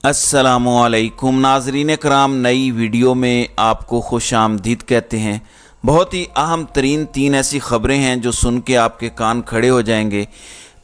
अस्सलामुअलैकुम नाजरीन कराम, नई वीडियो में आपको खुश आमदीद कहते हैं। बहुत ही अहम तरीन 3 ऐसी ख़बरें हैं जो सुन के आपके कान खड़े हो जाएंगे।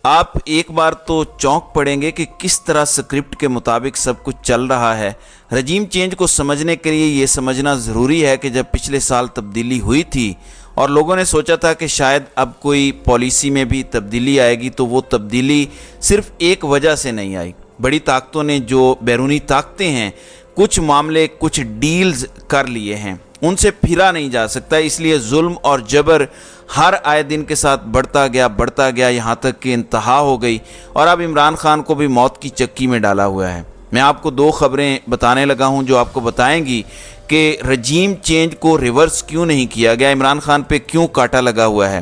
आप एक बार तो चौंक पड़ेंगे कि किस तरह स्क्रिप्ट के मुताबिक सब कुछ चल रहा है। रजीम चेंज को समझने के लिए ये समझना ज़रूरी है कि जब पिछले साल तब्दीली हुई थी और लोगों ने सोचा था कि शायद अब कोई पॉलिसी में भी तब्दीली आएगी, तो वो तब्दीली सिर्फ एक वजह से नहीं आई। बड़ी ताकतों ने, जो बैरूनी ताकतें हैं, कुछ मामले, कुछ डील्स कर लिए हैं, उनसे फिरा नहीं जा सकता। इसलिए जुल्म और जबर हर आए दिन के साथ बढ़ता गया, यहाँ तक कि इंतहा हो गई और अब इमरान खान को भी मौत की चक्की में डाला हुआ है। मैं आपको 2 खबरें बताने लगा हूँ जो आपको बताएंगी कि रजीम चेंज को रिवर्स क्यों नहीं किया गया, इमरान खान पे क्यों कांटा लगा हुआ है।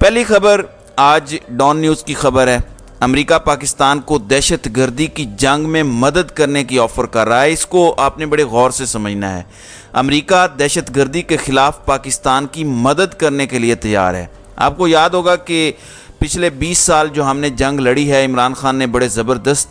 पहली खबर आज डॉन न्यूज़ की खबर है। अमेरिका पाकिस्तान को दहशतगर्दी की जंग में मदद करने की ऑफ़र कर रहा है। इसको आपने बड़े गौर से समझना है। अमेरिका दहशतगर्दी के ख़िलाफ़ पाकिस्तान की मदद करने के लिए तैयार है। आपको याद होगा कि पिछले 20 साल जो हमने जंग लड़ी है, इमरान खान ने बड़े ज़बरदस्त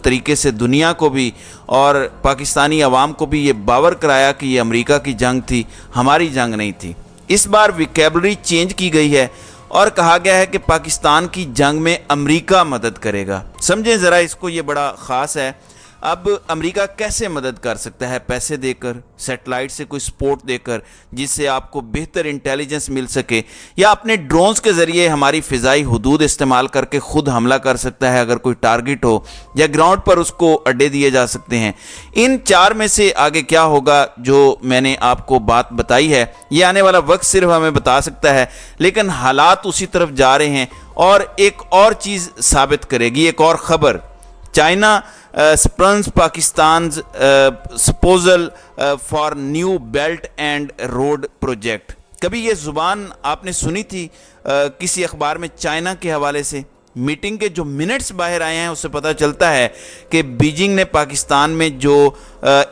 तरीके से दुनिया को भी और पाकिस्तानी अवाम को भी ये बावर कराया कि ये अमेरिका की जंग थी, हमारी जंग नहीं थी। इस बार विकेबलरी चेंज की गई है और कहा गया है कि पाकिस्तान की जंग में अमेरिका मदद करेगा। समझें ज़रा इसको, ये बड़ा ख़ास है। अब अमेरिका कैसे मदद कर सकता है? पैसे देकर, सैटेलाइट से कोई सपोर्ट देकर जिससे आपको बेहतर इंटेलिजेंस मिल सके, या अपने ड्रोन्स के ज़रिए हमारी फ़िज़ाई हदूद इस्तेमाल करके ख़ुद हमला कर सकता है अगर कोई टारगेट हो, या ग्राउंड पर उसको अड्डे दिए जा सकते हैं। इन 4 में से आगे क्या होगा जो मैंने आपको बात बताई है, ये आने वाला वक्त सिर्फ हमें बता सकता है, लेकिन हालात उसी तरफ जा रहे हैं। और एक और चीज़ साबित करेगी, एक और ख़बर, China spawns Pakistan proposal for new belt and road project. कभी ये ज़ुबान आपने सुनी थी किसी अखबार में चाइना के हवाले से? मीटिंग के जो मिनट्स बाहर आए हैं उससे पता चलता है कि बीजिंग ने पाकिस्तान में जो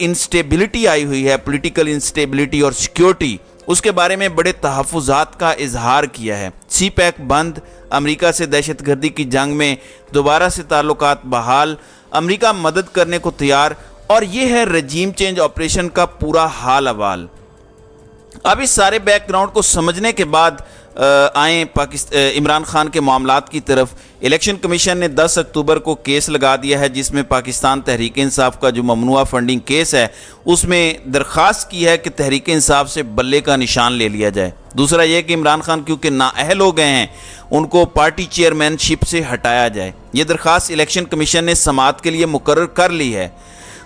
इंस्टेबिलिटी आई हुई है, पॉलिटिकल इंस्टेबिलिटी और सिक्योरिटी, उसके बारे में बड़े तहफ़्फ़ुज़ात का इजहार किया है। सी पैक बंद, अमेरिका से दहशतगर्दी की जंग में दोबारा से ताल्लुकात बहाल, अमेरिका मदद करने को तैयार, और ये है रजीम चेंज ऑपरेशन का पूरा हाल अवाल। अब इस सारे बैकग्राउंड को समझने के बाद आए इमरान खान के मामलात की तरफ। इलेक्शन कमीशन ने 10 अक्टूबर को केस लगा दिया है जिसमें पाकिस्तान तहरीक इंसाफ का जो ममनुआ फंडिंग केस है उसमें दरख्वास्त की है कि तहरीक इंसाफ से बल्ले का निशान ले लिया जाए। दूसरा यह कि इमरान खान क्योंकि नाअहल हो गए हैं, उनको पार्टी चेयरमैनशिप से हटाया जाए। ये दरख्वास्त इलेक्शन कमीशन ने समाअत के लिए मुकर्रर कर ली है।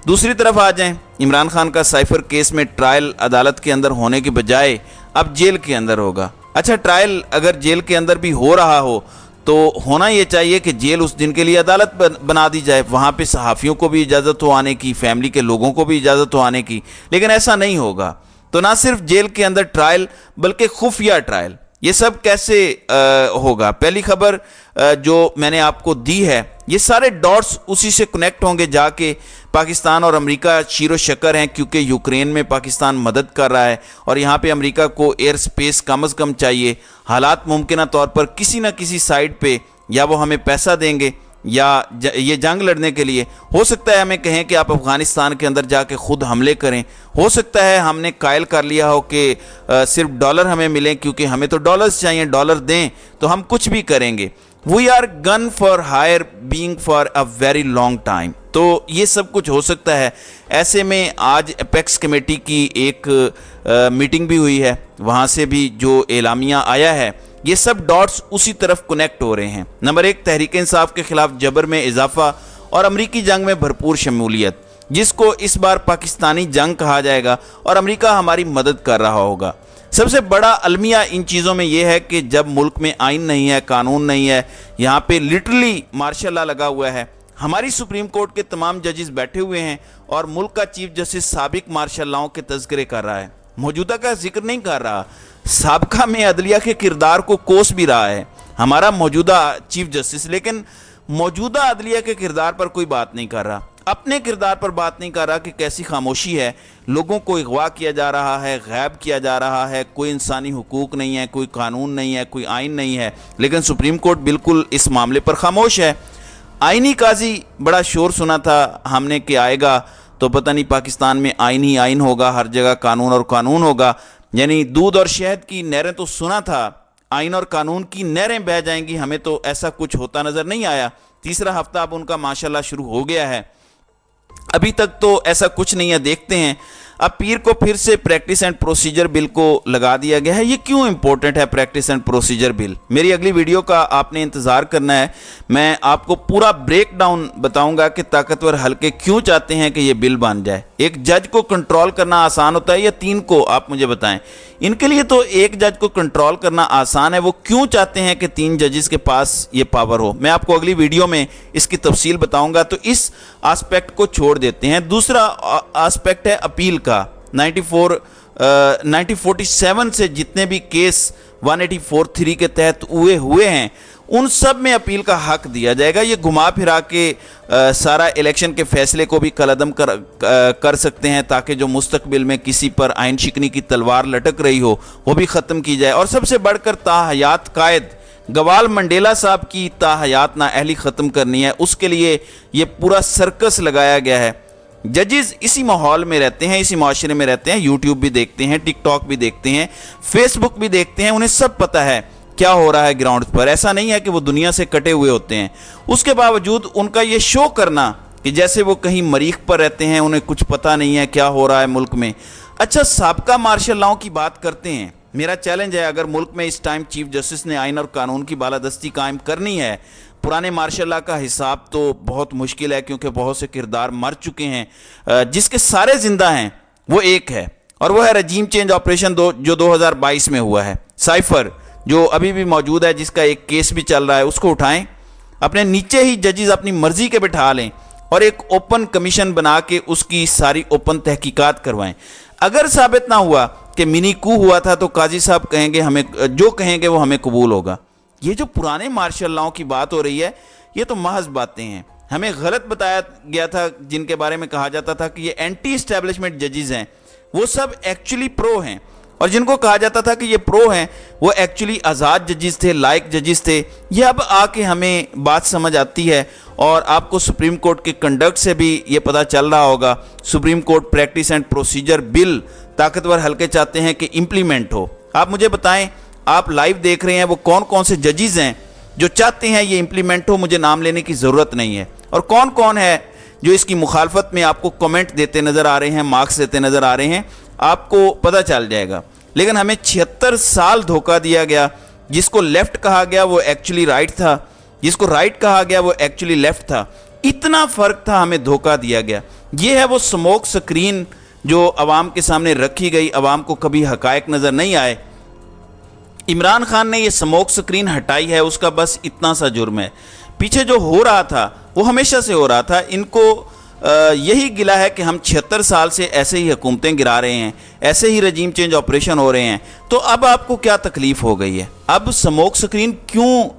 दूसरी तरफ आ जाएं, इमरान खान का साइफर केस में ट्रायल अदालत के अंदर होने के बजाय अब जेल के अंदर होगा। अच्छा, ट्रायल अगर जेल के अंदर भी हो रहा हो तो होना ये चाहिए कि जेल उस दिन के लिए अदालत बना दी जाए, वहाँ पे सहाफ़ियों को भी इजाज़त हो आने की, फैमिली के लोगों को भी इजाज़त हो आने की, लेकिन ऐसा नहीं होगा। तो ना सिर्फ जेल के अंदर ट्रायल बल्कि खुफिया ट्रायल, ये सब कैसे होगा? पहली खबर जो मैंने आपको दी है, ये सारे डॉट्स उसी से कनेक्ट होंगे जाके। पाकिस्तान और अमेरिका शीरो शक्कर हैं क्योंकि यूक्रेन में पाकिस्तान मदद कर रहा है और यहाँ पे अमेरिका को एयर स्पेस कम से कम चाहिए। हालात मुमकिन तौर पर किसी न किसी साइड पे या वो हमें पैसा देंगे या ये जंग लड़ने के लिए, हो सकता है हमें कहें कि आप अफ़गानिस्तान के अंदर जाके ख़ुद हमले करें, हो सकता है हमने कायल कर लिया हो कि सिर्फ डॉलर हमें मिलें क्योंकि हमें तो डॉलर्स चाहिए, डॉलर दें तो हम कुछ भी करेंगे। We are gone for hire being for a very long time. तो ये सब कुछ हो सकता है। ऐसे में आज अपेक्स कमेटी की एक मीटिंग भी हुई है, वहाँ से भी जो एलामिया आया है, ये सब डॉट्स उसी तरफ कनेक्ट हो रहे हैं। नंबर 1, तहरीक इंसाफ के खिलाफ जबर में इजाफा और अमरीकी जंग में भरपूर शमूलियत, जिसको इस बार पाकिस्तानी जंग कहा जाएगा और अमेरिका हमारी मदद कर रहा होगा। सबसे बड़ा अलमिया इन चीज़ों में यह है कि जब मुल्क में आइन नहीं है, कानून नहीं है, यहाँ पे लिटरली मार्शल लॉ लगा हुआ है। हमारी सुप्रीम कोर्ट के तमाम जजेस बैठे हुए हैं और मुल्क का चीफ जस्टिस साबिक मार्शल लॉ के तज़किरे कर रहा है, मौजूदा का जिक्र नहीं कर रहा। साबका में अदलिया के किरदार को कोस भी रहा है हमारा मौजूदा चीफ जस्टिस, लेकिन मौजूदा अदलिया के किरदार पर कोई बात नहीं कर रहा, अपने किरदार पर बात नहीं कर रहा कि कैसी खामोशी है, लोगों को अगवा किया जा रहा है, गैब किया जा रहा है, कोई इंसानी हुकूक नहीं है, कोई कानून नहीं है, कोई आइन नहीं है, लेकिन सुप्रीम कोर्ट बिल्कुल इस मामले पर खामोश है। आइनी काजी बड़ा शोर सुना था हमने कि आएगा तो पता नहीं पाकिस्तान में आइन ही आइन होगा, हर जगह कानून और कानून होगा, यानी दूध और शहद की नहरें तो सुना था, आइन और कानून की नहरें बह जाएंगी, हमें तो ऐसा कुछ होता नज़र नहीं आया। तीसरा हफ्ता अब उनका माशाल्लाह शुरू हो गया है, अभी तक तो ऐसा कुछ नहीं है। देखते हैं, अब पीर को फिर से प्रैक्टिस एंड प्रोसीजर बिल को लगा दिया गया है। ये क्यों इंपॉर्टेंट है प्रैक्टिस एंड प्रोसीजर बिल? मेरी अगली वीडियो का आपने इंतज़ार करना है, मैं आपको पूरा ब्रेक डाउन बताऊंगा कि ताकतवर हलके क्यों चाहते हैं कि ये बिल बन जाए। एक जज को कंट्रोल करना आसान होता है या 3 को? आप मुझे बताएं। इनके लिए तो एक जज को कंट्रोल करना आसान है, वो क्यों चाहते हैं कि 3 जजेस के पास ये पावर हो? मैं आपको अगली वीडियो में इसकी तफसील बताऊंगा। तो इस एस्पेक्ट को छोड़ देते हैं। दूसरा एस्पेक्ट है अपील का। 1947 से जितने भी केस 184(3) के तहत हुए हैं, उन सब में अपील का हक दिया जाएगा। ये घुमा फिरा के सारा इलेक्शन के फैसले को भी कलअदम कर सकते हैं, ताकि जो मुस्तकबिल में किसी पर आइन शिकनी की तलवार लटक रही हो वो भी ख़त्म की जाए। और सबसे बढ़कर ताहयात कायद गवाल मंडेला साहब की ताहयात नाअहली ख़त्म करनी है, उसके लिए ये पूरा सर्कस लगाया गया है। जजेस इसी माहौल में रहते हैं, इसी माशरे में रहते हैं, यूट्यूब भी देखते हैं, टिकटॉक भी देखते हैं, फेसबुक भी देखते हैं, उन्हें सब पता है क्या हो रहा है ग्राउंड पर। ऐसा नहीं है कि वो दुनिया से कटे हुए होते हैं। उसके बावजूद उनका ये शो करना कि जैसे वो कहीं मरीख पर रहते हैं, उन्हें कुछ पता नहीं है क्या हो रहा है मुल्क में। अच्छा, साबका मार्शल लॉ की बात करते हैं। मेरा चैलेंज है, अगर मुल्क में इस टाइम चीफ जस्टिस ने आइन और कानून की बालादस्ती कायम करनी है, पुराने मार्शल लॉ का हिसाब तो बहुत मुश्किल है, क्योंकि बहुत से किरदार मर चुके हैं। जिसके सारे जिंदा हैं वो एक है, और वो है रजीम चेंज ऑपरेशन जो 2022 में हुआ है। साइफर जो अभी भी मौजूद है, जिसका एक केस भी चल रहा है, उसको उठाएं, अपने नीचे ही जजेस अपनी मर्जी के बिठा लें और एक ओपन कमीशन बना के उसकी सारी ओपन तहकीकात करवाएं। अगर साबित ना हुआ कि मिनी कू हुआ था तो काजी साहब कहेंगे, हमें जो कहेंगे वो हमें कबूल होगा। ये जो पुराने मार्शल लॉ की बात हो रही है, ये तो महज बातें हैं। हमें गलत बताया गया था, जिनके बारे में कहा जाता था कि ये एंटी एस्टेब्लिशमेंट जजेस हैं, वो सब एक्चुअली प्रो हैं, और जिनको कहा जाता था कि ये प्रो हैं वो एक्चुअली आज़ाद जजेस थे, लायक जजेस थे। ये अब आके हमें बात समझ आती है, और आपको सुप्रीम कोर्ट के कंडक्ट से भी ये पता चल रहा होगा। Supreme court practice and procedure bill ताकतवर हल्के चाहते हैं कि इम्प्लीमेंट हो। आप मुझे बताएं, आप लाइव देख रहे हैं, वो कौन कौन से जजेस हैं जो चाहते हैं ये इम्प्लीमेंट हो? मुझे नाम लेने की ज़रूरत नहीं है। और कौन कौन है जो इसकी मुखालफत में आपको कमेंट देते नज़र आ रहे हैं, मार्क्स देते नज़र आ रहे हैं, आपको पता चल जाएगा। लेकिन हमें 76 साल धोखा दिया गया। जिसको लेफ्ट कहा गया वो एक्चुअली राइट था, जिसको राइट कहा गया वो एक्चुअली लेफ्ट था। इतना फ़र्क था, हमें धोखा दिया गया। ये है वो स्मोक स्क्रीन जो अवाम के सामने रखी गई, अवाम को कभी हकायक नज़र नहीं आए। इमरान खान ने ये स्मोक स्क्रीन हटाई है, उसका बस इतना सा जुर्म है। पीछे जो हो रहा था वो हमेशा से हो रहा था। इनको यही गिला है कि हम 76 साल से ऐसे ही हुकूमतें गिरा रहे हैं, ऐसे ही रजीम चेंज ऑपरेशन हो रहे हैं। तो अब आपको क्या तकलीफ हो गई है? अब स्मोक स्क्रीन क्यों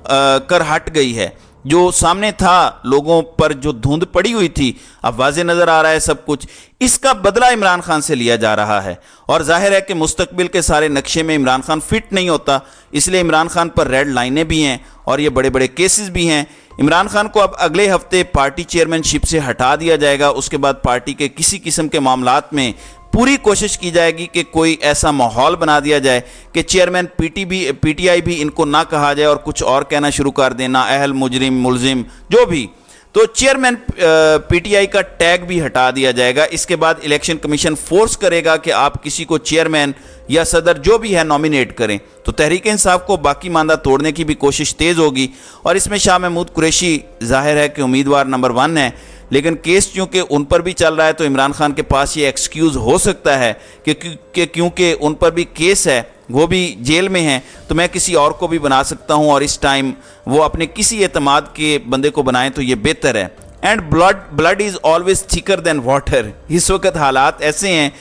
कर हट गई है? जो सामने था, लोगों पर जो धुंध पड़ी हुई थी, अब वाज़े नज़र आ रहा है सब कुछ। इसका बदला इमरान खान से लिया जा रहा है, और जाहिर है कि मुस्तकबिल के सारे नक्शे में इमरान खान फिट नहीं होता, इसलिए इमरान खान पर रेड लाइनें भी हैं और ये बड़े बड़े केसेस भी हैं। इमरान खान को अब अगले हफ्ते पार्टी चेयरमैनशिप से हटा दिया जाएगा। उसके बाद पार्टी के किसी किस्म के मामलात में पूरी कोशिश की जाएगी कि कोई ऐसा माहौल बना दिया जाए कि चेयरमैन पीटीआई भी इनको ना कहा जाए और कुछ और कहना शुरू कर देना, अहल, मुजरिम, मुलजिम, जो भी। तो चेयरमैन पीटीआई का टैग भी हटा दिया जाएगा। इसके बाद इलेक्शन कमीशन फोर्स करेगा कि आप किसी को चेयरमैन या सदर जो भी है नॉमिनेट करें। तो तहरीक इंसाफ को बाकी मांदा तोड़ने की भी कोशिश तेज़ होगी, और इसमें शाह महमूद कुरैशी जाहिर है कि उम्मीदवार नंबर 1 है। लेकिन केस चूँकि उन पर भी चल रहा है, तो इमरान खान के पास ये एक्सक्यूज़ हो सकता है कि क्योंकि उन पर भी केस है, वो भी जेल में हैं, तो मैं किसी और को भी बना सकता हूं, और इस टाइम वो अपने किसी एतमाद के बंदे को बनाएं तो ये बेहतर है। And blood is always thicker than water. इस वक्त हालात ऐसे हैं,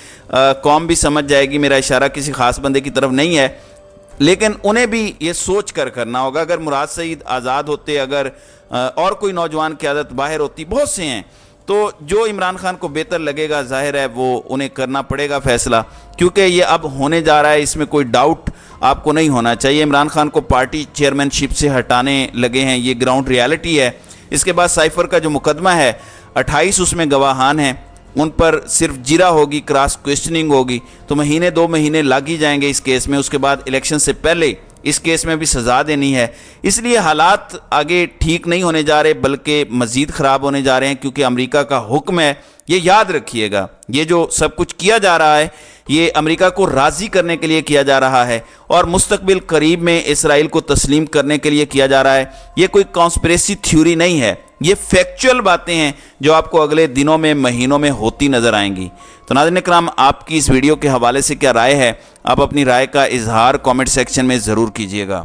कौम भी समझ जाएगी, मेरा इशारा किसी ख़ास बंदे की तरफ नहीं है, लेकिन उन्हें भी ये सोच कर करना होगा। अगर मुराद सईद आज़ाद होते, अगर और कोई नौजवान क़यादत बाहर होती, बहुत से हैं, तो जो इमरान खान को बेहतर लगेगा जाहिर है वो उन्हें करना पड़ेगा फैसला, क्योंकि ये अब होने जा रहा है, इसमें कोई डाउट आपको नहीं होना चाहिए। इमरान खान को पार्टी चेयरमैनशिप से हटाने लगे हैं, ये ग्राउंड रियलिटी है। اس کے بعد سائفر کا جو مقدمہ ہے 28 اس میں گواہان ہیں، ان پر صرف جرا ہوگی، کراس کوئسچننگ ہوگی، تو مہینے 2 مہینے لگ ہی جائیں گے اس کیس میں۔ اس کے بعد الیکشن سے پہلے اس کیس میں بھی سزا دینی ہے۔ اس لیے حالات آگے ٹھیک نہیں ہونے جا رہے بلکہ مزید خراب ہونے جا رہے ہیں، کیونکہ امریکہ کا حکم ہے۔ یہ یاد رکھیے گا، یہ جو سب کچھ کیا جا رہا ہے یہ امریکہ کو راضی کرنے کے لیے کیا جا رہا ہے اور مستقبل قریب میں اسرائیل کو تسلیم کرنے کے لیے کیا جا رہا ہے۔ یہ کوئی کانسپریسی تھیوری نہیں ہے، یہ فیکچول باتیں ہیں جو آپ کو اگلے دنوں میں مہینوں میں ہوتی نظر آئیں گی۔ تو ناظرین اکرام، آپ کی اس ویڈیو کے حوالے سے کیا رائے ہے؟ آپ اپنی رائے کا اظہار کامنٹ سیکشن میں ضرور کیجیے گا۔